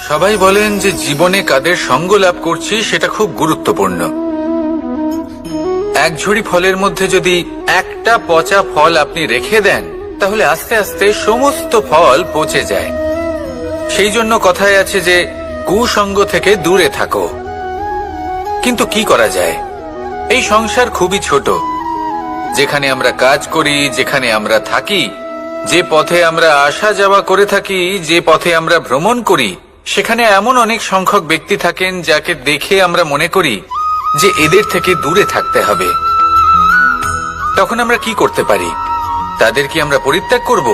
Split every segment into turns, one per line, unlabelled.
সবাই বলেন যে জীবনে কাদের সঙ্গ লাভ করছি সেটা খুব গুরুত্বপূর্ণ। এক ঝুড়ি ফলের মধ্যে যদি একটা পচা ফল আপনি রেখে দেন তাহলে আস্তে আস্তে সমস্ত ফল পচে যায়। সেই জন্য কথায় আছে যে কুসঙ্গ থেকে দূরে থাকো। কিন্তু কি করা যায়? এই সংসার খুবই ছোট। যেখানে আমরা কাজ করি, যেখানে আমরা থাকি, যে পথে আমরা আসা যাওয়া করে থাকি, যে পথে আমরা ভ্রমণ করি, সেখানে এমন অনেক সংখ্যক ব্যক্তি থাকেন যাকে দেখে আমরা মনে করি যে এদের থেকে দূরে থাকতে হবে। তখন আমরা কি করতে পারি? তাদের কি আমরা পরিত্যাগ করব?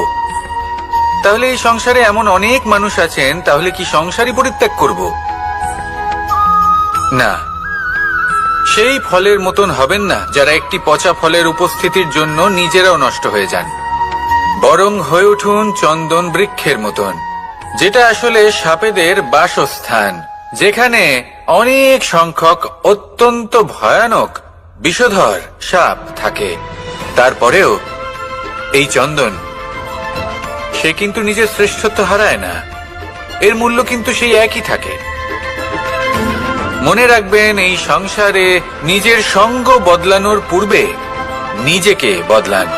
তাহলে এই সংসারে এমন অনেক মানুষ আছেন, তাহলে কি সংসারই পরিত্যাগ করব? না, সেই ফলের মতন হবেন না যারা একটি পচা ফলের উপস্থিতির জন্য নিজেরাও নষ্ট হয়ে যান। বরং হয়ে উঠুন চন্দন বৃক্ষের মতন, যেটা আসলে সাপেদের বাসস্থান, যেখানে অনেক সংখ্যক অত্যন্ত ভয়ানক বিষধর সাপ থাকে। তারপরেও এই চন্দন, সে কিন্তু নিজের শ্রেষ্ঠত্ব হারায় না। এর মূল্য কিন্তু সেই একই থাকে। মনে রাখবেন, এই সংসারে নিজের সঙ্গ বদলানোর পূর্বে নিজেকে বদলান।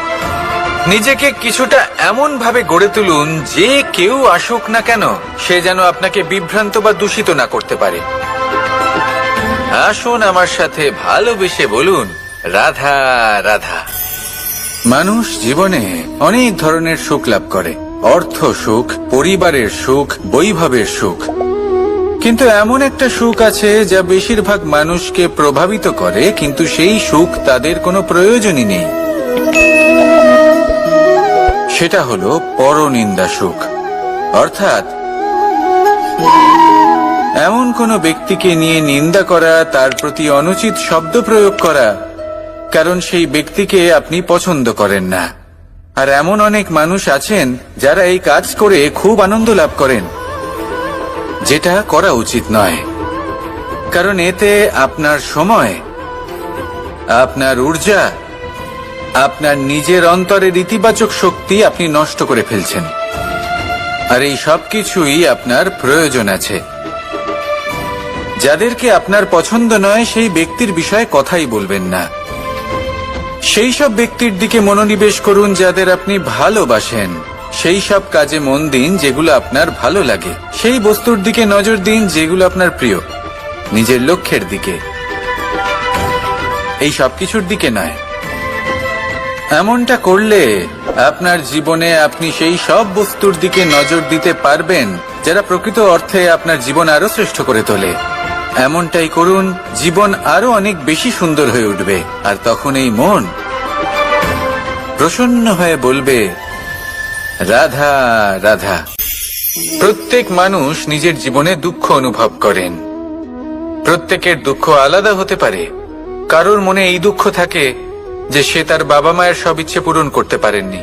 নিজেকে কিছুটা এমন ভাবে গড়ে তুলুন যে কেউ আসুক না কেন সে যেন আপনাকে বিভ্রান্ত বা দূষিত না করতে পারে। আসুন আমার সাথে ভালোবেসে বলুন, রাধা রাধা। মানুষ জীবনে অনেক ধরনের সুখ লাভ করে, অর্থ সুখ, পরিবারের সুখ, বৈভবের সুখ। কিন্তু এমন একটা সুখ আছে যা বেশিরভাগ মানুষকে প্রভাবিত করে, কিন্তু সেই সুখ তাদের কোনো প্রয়োজনই নেই। সেটা হলো পরনিন্দা সুখ। অর্থাৎ এমন কোনো ব্যক্তিকে নিয়ে নিন্দা করা, তার প্রতি অনুচিত শব্দ প্রয়োগ করা, কারণ সেই ব্যক্তিকে আপনি পছন্দ করেন না। আর এমন অনেক মানুষ আছেন যারা এই কাজ করে খুব আনন্দ লাভ করেন, যেটা করা উচিত নয়। কারণ এতে আপনার সময়, আপনার ঊর্জা, আপনার নিজের অন্তরের ইতিবাচক শক্তি আপনি নষ্ট করে ফেলছেন। আর এই সব কিছুই আপনার প্রয়োজন আছে। যাদেরকে আপনার পছন্দ নয় সেই ব্যক্তির বিষয়ে কথাই বলবেন না। সেই সব ব্যক্তির দিকে মনোনিবেশ করুন যাদের আপনি ভালোবাসেন। সেই সব কাজে মন দিন যেগুলো আপনার ভালো লাগে। সেই বস্তুর দিকে নজর দিন যেগুলো আপনার প্রিয়, নিজের লক্ষ্যের দিকে, এই সব কিছুর দিকে নয়। এমনটা করলে আপনার জীবনে আপনি সেই সব বস্তুর দিকে নজর দিতে পারবেন যারা প্রকৃত অর্থে আপনার জীবন আরো শ্রেষ্ঠ করে তোলে। এমনটাই করুন, জীবন আরো অনেক বেশি সুন্দর হয়ে উঠবে। আর তখন এই মন প্রসন্ন হয়ে বলবে, রাধা রাধা। প্রত্যেক মানুষ নিজের জীবনে দুঃখ অনুভব করেন। প্রত্যেকের দুঃখ আলাদা হতে পারে। কারোর মনে এই দুঃখ থাকে যে সে তার বাবা মায়ের সব ইচ্ছে পূরণ করতে পারেননি।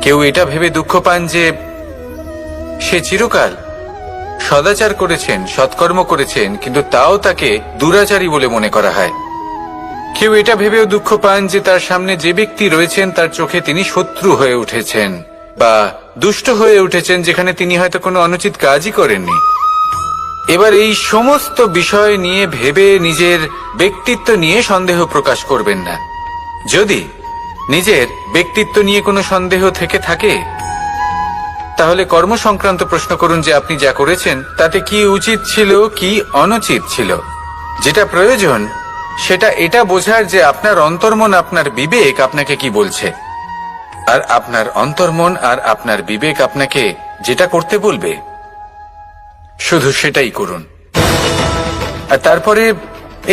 কেউ এটা ভেবে দুঃখ পান যে সে চিরকাল সদাচার করেছেন, সৎকর্ম করেছেন, কিন্তু তাও তাকে দুরাচারী বলে মনে করা হয়। কেউ এটা ভেবেও দুঃখ পান যে তার সামনে যে ব্যক্তি রয়েছেন তার চোখে তিনি শত্রু হয়ে উঠেছেন বা দুষ্ট হয়ে উঠেছেন, যেখানে তিনি হয়তো কোনো অনুচিত কাজই করেননি। এবার এই সমস্ত বিষয় নিয়ে ভেবে নিজের ব্যক্তিত্ব নিয়ে সন্দেহ প্রকাশ করবেন না। যদি নিজের ব্যক্তিত্ব নিয়ে কোনো সন্দেহ থেকে থাকে তাহলে কর্ম সংক্রান্ত প্রশ্ন করুন যে আপনি যা করেছেন তাতে কি উচিত ছিল, কি অনুচিত ছিল। যেটা প্রয়োজন সেটা এটা বোঝার যে আপনার অন্তর্মন, আপনার বিবেক আপনাকে কি বলছে। আর আপনার অন্তর্মন আর আপনার বিবেক আপনাকে যেটা করতে বলবে শুধু সেটাই করুন। আর তারপরে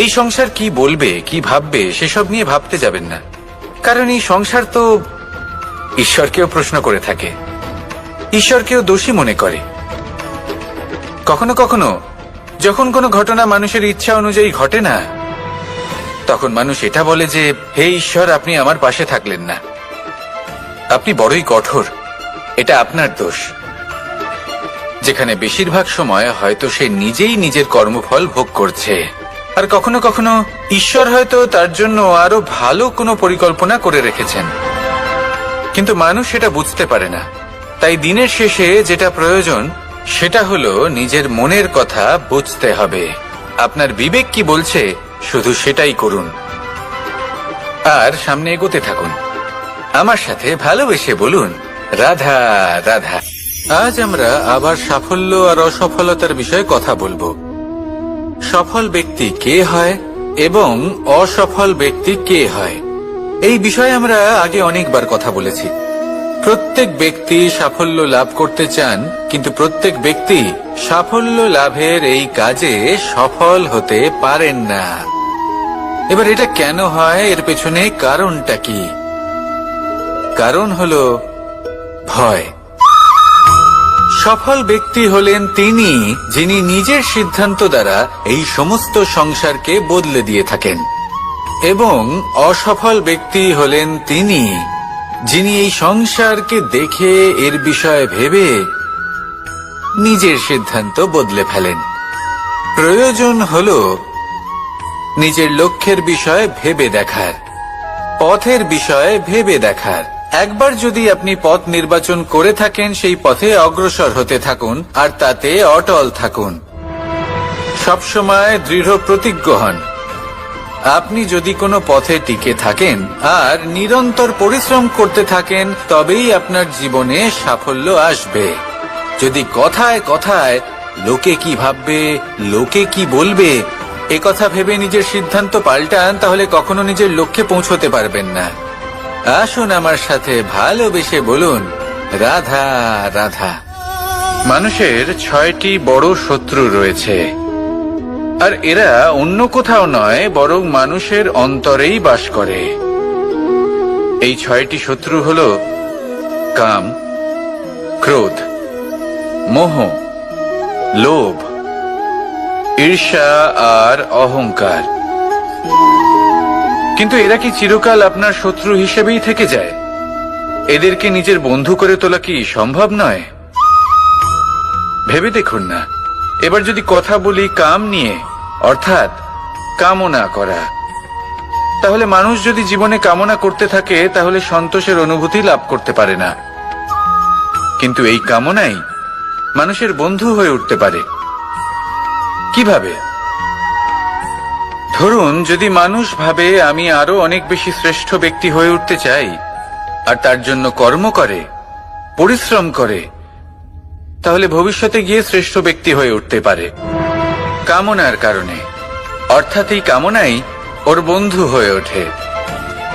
এই সংসার কি বলবে, কি ভাববে সেসব নিয়ে ভাবতে যাবেন না। কারণ এই সংসার তো ঈশ্বরকেও প্রশ্ন করে থাকে, ঈশ্বরকেও দোষী মনে করে। কখনো কখনো যখন কোনো ঘটনা মানুষের ইচ্ছা অনুযায়ী ঘটে না, তখন মানুষ এটা বলে যে হে ঈশ্বর, আপনি আমার পাশে থাকলেন না, আপনি বড়ই কঠোর, এটা আপনার দোষ। যেখানে বেশিরভাগ সময় হয়তো সে নিজেই নিজের কর্মফল ভোগ করছে। আর কখনো কখনো ঈশ্বর হয়তো তার জন্য আরো ভালো কোনো পরিকল্পনা করে রেখেছেন, কিন্তু মানুষ সেটা বুঝতে পারে না। তাই দিনের শেষে যেটা প্রয়োজন সেটা হলো নিজের মনের কথা বুঝতে হবে। আপনার বিবেক কি বলছে শুধু সেটাই করুন আর সামনে এগোতে থাকুন। আমার সাথে ভালোবেসে বলুন, রাধা রাধা। আজ আমরা আবার সাফল্য আর অসফলতার বিষয়ে কথা বলবো। সফল ব্যক্তি কে হয় এবং অসফল ব্যক্তি কে হয়, এই বিষয়ে আমরা আগে অনেকবার কথা বলেছি। প্রত্যেক ব্যক্তি সাফল্য লাভ করতে চান, কিন্তু প্রত্যেক ব্যক্তি সাফল্য লাভের এই কাজে সফল হতে পারেন না। এবার এটা কেন হয়, এর পেছনে কারণটা কি? কারণ হলো ভয়। সফল ব্যক্তি হলেন তিনি যিনি নিজের সিদ্ধান্ত দ্বারা এই সমস্ত সংসারকে বদলে দিয়ে থাকেন, এবং অসফল ব্যক্তি হলেন তিনি যিনি এই সংসারকে দেখে এর বিষয়ে ভেবে নিজের সিদ্ধান্ত বদলে ফেলেন। প্রয়োজন হলো নিজের লক্ষ্যের বিষয়ে ভেবে দেখার, পথের বিষয়ে ভেবে দেখার। একবার যদি আপনি পথ নির্বাচন করে থাকেন, সেই পথে অগ্রসর হতে থাকুন আর তাতে অটল থাকুন। সবসময় দৃঢ় প্রতিজ্ঞ হন। আপনি যদি কোনো পথে টিকে থাকেন আর নিরন্তর পরিশ্রম করতে থাকেন, তবেই আপনার জীবনে সাফল্য আসবে। যদি কথায় কথায় লোকে কি ভাববে, লোকে কি বলবে, একথা ভেবে নিজের সিদ্ধান্ত পাল্টান, তাহলে কখনো নিজের লক্ষ্যে পৌঁছতে পারবেন না। আসুন আমার সাথে ভালোবেসে বলুন, রাধা রাধা। মানুষের 6টি বড় শত্রু রয়েছে, আর এরা অন্য কোথাও নয়, বরং মানুষের অন্তরেই বাস করে। এই 6টি শত্রু হল কাম, ক্রোধ, মোহ, লোভ, ঈর্ষা আর অহংকার। কিন্তু এরা কি চিরকাল আপনার শত্রু হিসেবেই থেকে যায়? এদেরকে নিজের বন্ধু করে তোলা কি সম্ভব নয়? ভেবে দেখুন না। এবার যদি কথা বলি কাম নিয়ে, অর্থাৎ কামনা করা, তাহলে মানুষ যদি জীবনে কামনা করতে থাকে তাহলে সন্তোষের অনুভূতি লাভ করতে পারে না। কিন্তু এই কামনাই মানুষের বন্ধু হয়ে উঠতে পারে। কিভাবে? ধরুন, যদি মানুষ ভাবে আমি আরো অনেক বেশি শ্রেষ্ঠ ব্যক্তি হয়ে উঠতে চাই, আর তার জন্য কর্ম করে, পরিশ্রম করে, তাহলে ভবিষ্যতে গিয়ে শ্রেষ্ঠ ব্যক্তি হয়ে উঠতে পারে কামনার কারণে। অর্থাৎ এই কামনাই ওর বন্ধু হয়ে ওঠে।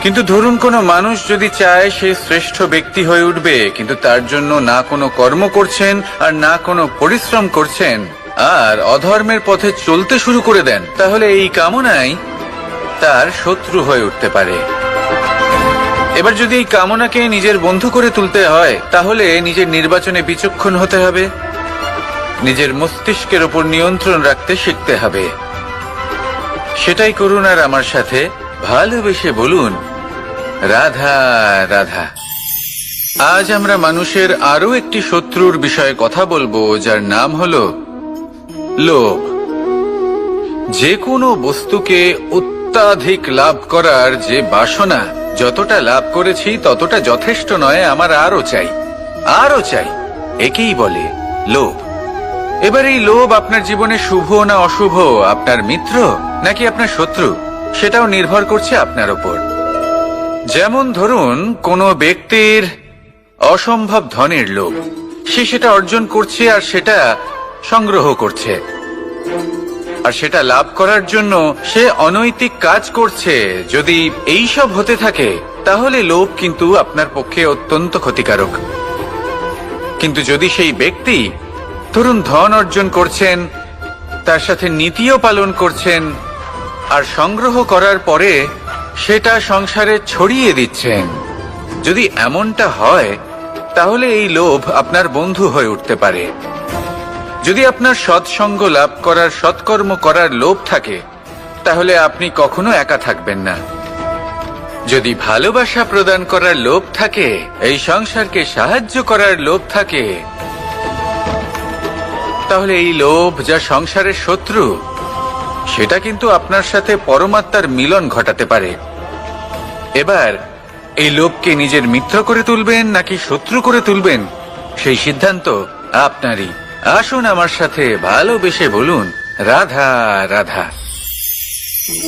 কিন্তু ধরুন কোনো মানুষ যদি চায় সে শ্রেষ্ঠ ব্যক্তি হয়ে উঠবে, কিন্তু তার জন্য না কোনো কর্ম করছেন আর না কোনো পরিশ্রম করছেন, আর অধর্মের পথে চলতে শুরু করে দেন, তাহলে এই কামনাই তার শত্রু হয়ে উঠতে পারে। এবার যদি এই কামনাকে নিজের বন্ধু করে তুলতে হয়, তাহলে নিজের নির্বাচনে বিচক্ষণ হতে হবে, নিজের মস্তিষ্কের উপর নিয়ন্ত্রণ রাখতে শিখতে হবে। সেটাই করুন আর আমার সাথে ভালোবেসে বলুন, রাধা রাধা। আজ আমরা মানুষের আরো একটি শত্রুর বিষয়ে কথা বলবো, যার নাম হলো লোভ। যে কোনো বস্তুকে অত্যাধিক লাভ করার যে বাসনা, যতটা লাভ করেছি ততটা যথেষ্ট নয়, আমার আরো চাই, আরো চাই, একেই বলে লোভ। এবার এই লোভ আপনার জীবনে শুভ না অশুভ, আপনার মিত্র নাকি আপনার শত্রু, সেটাও নির্ভর করছে আপনার ওপর। যেমন ধরুন, কোনো ব্যক্তির অসম্ভব ধনের লোভ, সে সেটা অর্জন করছে আর সেটা সংগ্রহ করছে, আর সেটা লাভ করার জন্য সে অনৈতিক কাজ করছে। যদি এই সব হতে থাকে, তাহলে লোভ কিন্তু আপনার পক্ষে অত্যন্ত ক্ষতিকারক। কিন্তু যদি সেই ব্যক্তি ধরুন ধন অর্জন করছেন, তার সাথে নীতিও পালন করছেন, আর সংগ্রহ করার পরে সেটা সংসারে ছড়িয়ে দিচ্ছেন, যদি এমনটা হয়, তাহলে এই লোভ আপনার বন্ধু হয়ে উঠতে পারে। যদি আপনার সৎসঙ্গ লাভ করার, সৎকর্ম করার লোভ থাকে, তাহলে আপনি কখনো একা থাকবেন না। যদি ভালোবাসা প্রদান করার লোভ থাকে, এই সংসারকে সাহায্য করার লোভ থাকে, তাহলে এই লোভ যা সংসারের শত্রু, সেটা কিন্তু আপনার সাথে পরমাত্মার মিলন ঘটাতে পারে। এবার এই লোভকে নিজের মিত্র করে তুলবেন নাকি শত্রু করে তুলবেন, সেই সিদ্ধান্ত আপনারই। আসুন আমার সাথে ভালোবেসে বলুন, রাধা রাধা।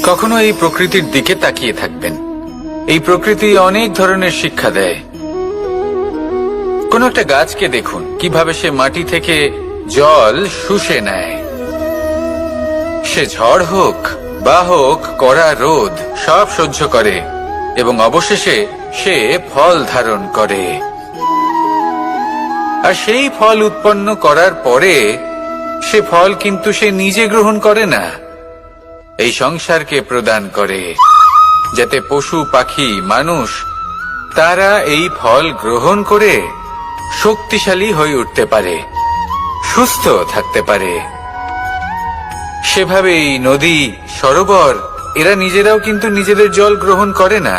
কখনো এই প্রকৃতির দিকে তাকিয়ে থাকবেন। এই প্রকৃতি অনেক ধরনের শিক্ষা দেয়। কোন একটা গাছকে দেখুন কিভাবে সে মাটি থেকে জল শুষে নেয়। সে ঝড় হোক বা হোক কড়া রোদ সব সহ্য করে এবং অবশেষে সে ফল ধারণ করে। আর সেই ফল উৎপন্ন করার পরে সে ফল কিন্তু সে নিজে গ্রহণ করে না, এই সংসারকে প্রদান করে, যাতে পশু পাখি মানুষ তারা এই ফল গ্রহণ করে শক্তিশালী হয়ে উঠতে পারে, সুস্থ থাকতে পারে। সেভাবেই নদী, সরোবর এরা নিজেরাও কিন্তু নিজেদের জল গ্রহণ করে না,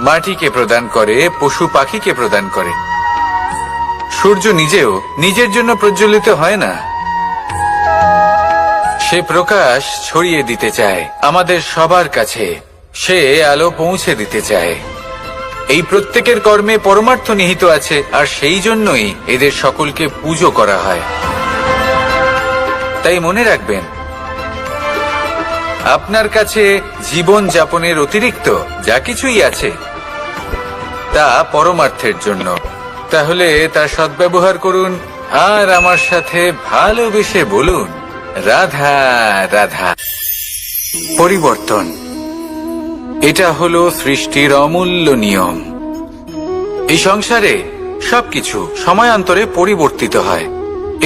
মাটিকে প্রদান করে, পশু পাখিকে প্রদান করে। সূর্য নিজেও নিজের জন্য প্রজ্বলিত হয় না, সে প্রকাশ ছড়িয়ে দিতে চায় আমাদের সবার কাছে, সে আলো পৌঁছে দিতে চায়। এই প্রত্যেকের কর্মে পরমার্থ নিহিত আছে, আর সেই জন্যই এদের সকলকে পুজো করা হয়। তাই মনে রাখবেন, আপনার কাছে জীবন যাপনের অতিরিক্ত যা কিছুই আছে তা পরমার্থের জন্য। তাহলে তার সদ্ব্যবহার করুন আর আমার সাথে ভালোবেসে বলুন, রাধা রাধা। পরিবর্তন, এটা হলো সৃষ্টির অমূল্য নিয়ম। এই সংসারে সবকিছু সময়ান্তরে পরিবর্তিত হয়,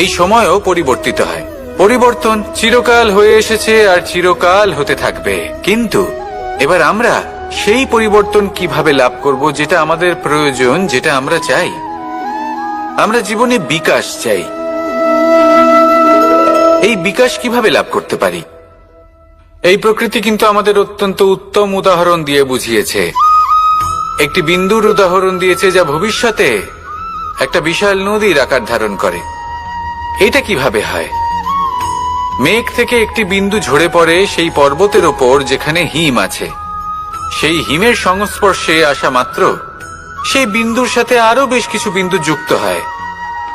এই সময়ও পরিবর্তিত হয়। পরিবর্তন চিরকাল হয়ে এসেছে আর চিরকাল হতে থাকবে। কিন্তু এবার আমরা সেই পরিবর্তন কিভাবে লাভ করব যেটা আমাদের প্রয়োজন, যেটা আমরা চাই। আমরা জীবনে বিকাশ চাই। এই বিকাশ কিভাবে লাভ করতে পারি? এই প্রকৃতি কিন্তু আমাদের অত্যন্ত উত্তম উদাহরণ দিয়ে বুঝিয়েছে। একটি বিন্দুর উদাহরণ দিয়েছে যা ভবিষ্যতে একটা বিশাল নদীর আকার ধারণ করে। এটা কিভাবে হয়? মেঘ থেকে একটি বিন্দু ঝরে পড়ে সেই পর্বতের ওপর যেখানে হিম আছে। সেই হিমের সংস্পর্শে আসা মাত্র সেই বিন্দুর সাথে আরো বেশ কিছু বিন্দু যুক্ত হয়,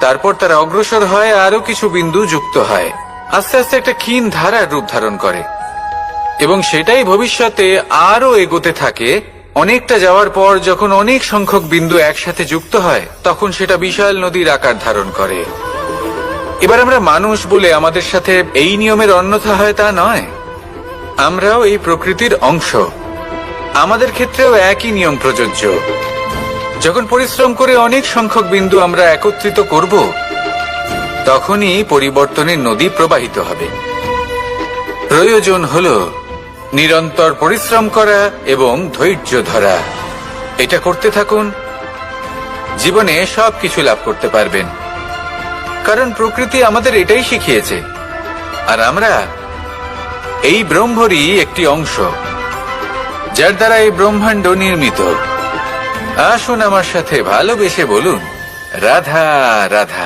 তারপর তারা অগ্রসর হয়, আরো কিছু বিন্দু যুক্ত হয়, আস্তে আস্তে একটা ক্ষীণ ধারার রূপ ধারণ করে এবং সেটাই ভবিষ্যতে আরো এগোতে থাকে। অনেকটা যাওয়ার পর যখন অনেক সংখ্যক বিন্দু একসাথে যুক্ত হয় তখন সেটা বিশাল নদীর আকার ধারণ করে। এবার আমরা মানুষ বলে আমাদের সাথে এই নিয়মের অন্যথা হয় তা নয়। আমরাও এই প্রকৃতির অংশ, আমাদের ক্ষেত্রেও একই নিয়ম প্রযোজ্য। যখন পরিশ্রম করে অনেক সংখ্যক বিন্দু আমরা একত্রিত করব তখনই পরিবর্তনের নদী প্রবাহিত হবে। প্রয়োজন হলো নিরন্তর পরিশ্রম করা এবং ধৈর্য ধরা। এটা করতে থাকুন, জীবনে সবকিছু লাভ করতে পারবেন। কারণ প্রকৃতি আমাদের এটাই শিখিয়েছে, আর আমরা এই ব্রহ্মরই একটি অংশ, যার দ্বারা এই ব্রহ্মাণ্ড নির্মিত। আসুন আমার সাথে ভালোবেসে বলুন, রাধা রাধা।